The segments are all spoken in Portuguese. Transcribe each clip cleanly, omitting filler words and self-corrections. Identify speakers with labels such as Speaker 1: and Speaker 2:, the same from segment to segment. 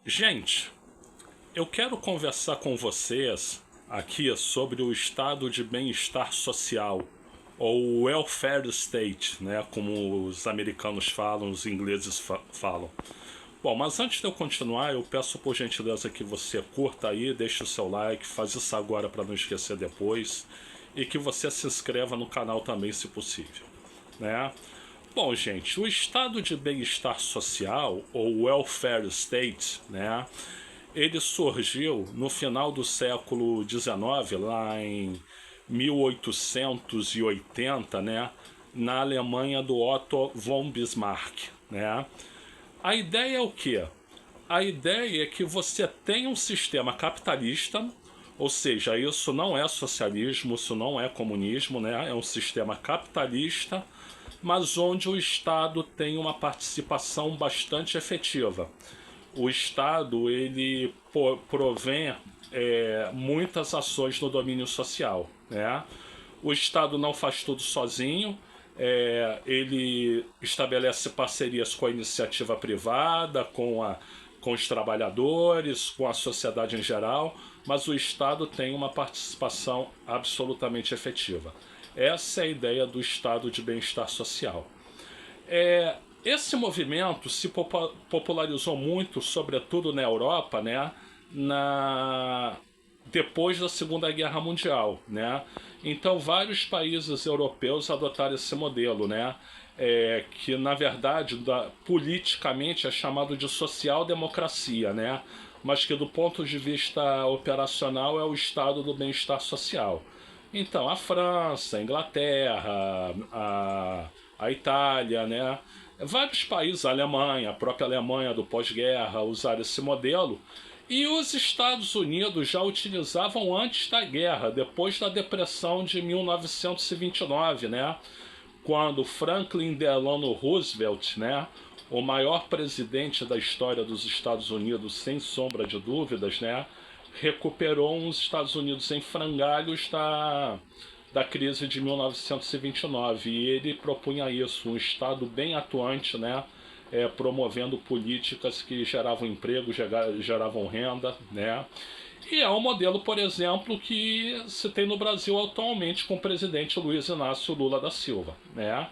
Speaker 1: Gente, eu quero conversar com vocês aqui sobre o estado de bem-estar social, ou welfare state, né, como os americanos falam, os ingleses falam. Bom, mas antes de eu continuar, eu peço por gentileza que você curta aí, deixe o seu like, faz isso agora para não esquecer depois, e que você se inscreva no canal também, se possível, né? Bom, gente, o estado de bem-estar social, ou welfare state, né, ele surgiu no final do século XIX, lá em 1880, né, na Alemanha do Otto von Bismarck, né. A ideia é o quê? A ideia é que você tem um sistema capitalista, ou seja, isso não é socialismo, isso não é comunismo, né? É um sistema capitalista, mas onde o Estado tem uma participação bastante efetiva. O Estado ele provém muitas ações no domínio social, né? O Estado não faz tudo sozinho, ele estabelece parcerias com a iniciativa privada, com os trabalhadores, com a sociedade em geral, mas o Estado tem uma participação absolutamente efetiva. Essa é a ideia do estado de bem-estar social. Esse movimento se popularizou muito, sobretudo na Europa, né, depois da Segunda Guerra Mundial, né? Então vários países europeus adotaram esse modelo, né? Que na verdade politicamente é chamado de social-democracia, né? Mas que do ponto de vista operacional é o estado do bem-estar social. Então a França, a Inglaterra, a Itália, né? Vários países, a Alemanha, a própria Alemanha do pós-guerra, usaram esse modelo. E os Estados Unidos já utilizavam antes da guerra, depois da Depressão de 1929, né? Quando Franklin Delano Roosevelt, né, o maior presidente da história dos Estados Unidos, sem sombra de dúvidas, né, recuperou os Estados Unidos em frangalhos da crise de 1929. E ele propunha isso, um Estado bem atuante, né, promovendo políticas que geravam emprego, geravam renda, né? E é um modelo, por exemplo, que se tem no Brasil atualmente com o presidente Luiz Inácio Lula da Silva, né?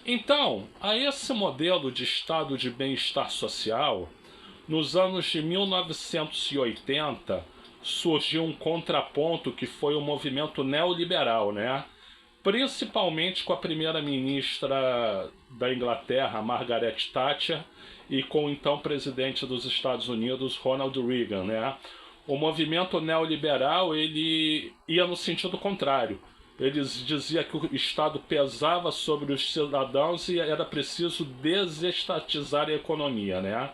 Speaker 1: Então, a esse modelo de estado de bem-estar social, nos anos de 1980, surgiu um contraponto que foi o movimento neoliberal, né? Principalmente com a primeira-ministra da Inglaterra, Margaret Thatcher, e com o então presidente dos Estados Unidos, Ronald Reagan, né? O movimento neoliberal ele ia no sentido contrário. Eles diziam que o Estado pesava sobre os cidadãos e era preciso desestatizar a economia, né?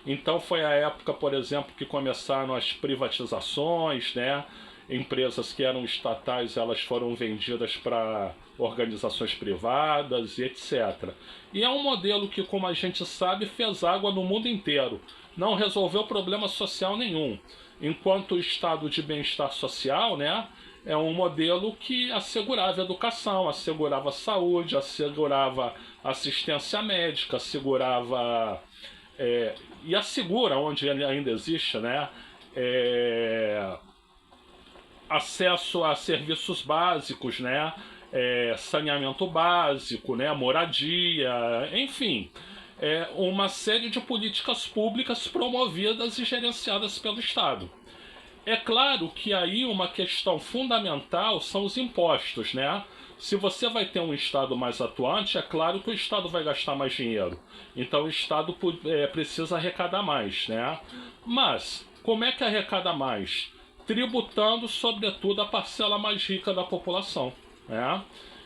Speaker 1: Então foi a época, por exemplo, que começaram as privatizações, né? Empresas que eram estatais, elas foram vendidas para organizações privadas e etc. E é um modelo que, como a gente sabe, fez água no mundo inteiro. Não resolveu problema social nenhum. Enquanto o estado de bem-estar social, né, é um modelo que assegurava educação, assegurava saúde, assegurava assistência médica, assegurava... e assegura, onde ele ainda existe, né, acesso a serviços básicos, né? Saneamento básico, né? Moradia, enfim, uma série de políticas públicas promovidas e gerenciadas pelo Estado. É claro que aí uma questão fundamental são os impostos, né? Se você vai ter um Estado mais atuante, é claro que o Estado vai gastar mais dinheiro. Então o Estado precisa arrecadar mais, né? Mas como é que arrecada mais? Tributando, sobretudo, a parcela mais rica da população, né?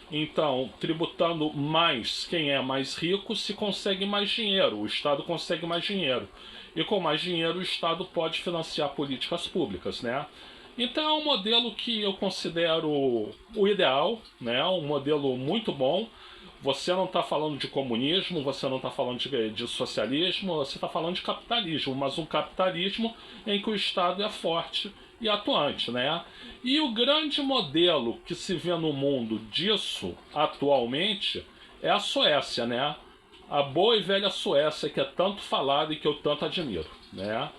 Speaker 1: Então, tributando mais quem é mais rico, se consegue mais dinheiro, o Estado consegue mais dinheiro. E com mais dinheiro, o Estado pode financiar políticas públicas, né? Então é um modelo que eu considero o ideal, né? Um modelo muito bom. Você não está falando de comunismo, você não está falando de socialismo, você está falando de capitalismo, mas um capitalismo em que o Estado é forte e atuante, né? E o grande modelo que se vê no mundo disso atualmente é a Suécia, né? A boa e velha Suécia, que é tanto falada e que eu tanto admiro, né?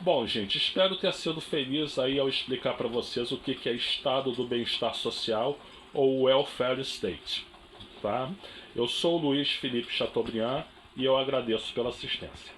Speaker 1: Bom, gente, espero ter sido feliz aí ao explicar para vocês o que é estado do bem-estar social ou welfare state, tá? Eu sou o Luiz Felipe Chateaubriand e eu agradeço pela assistência.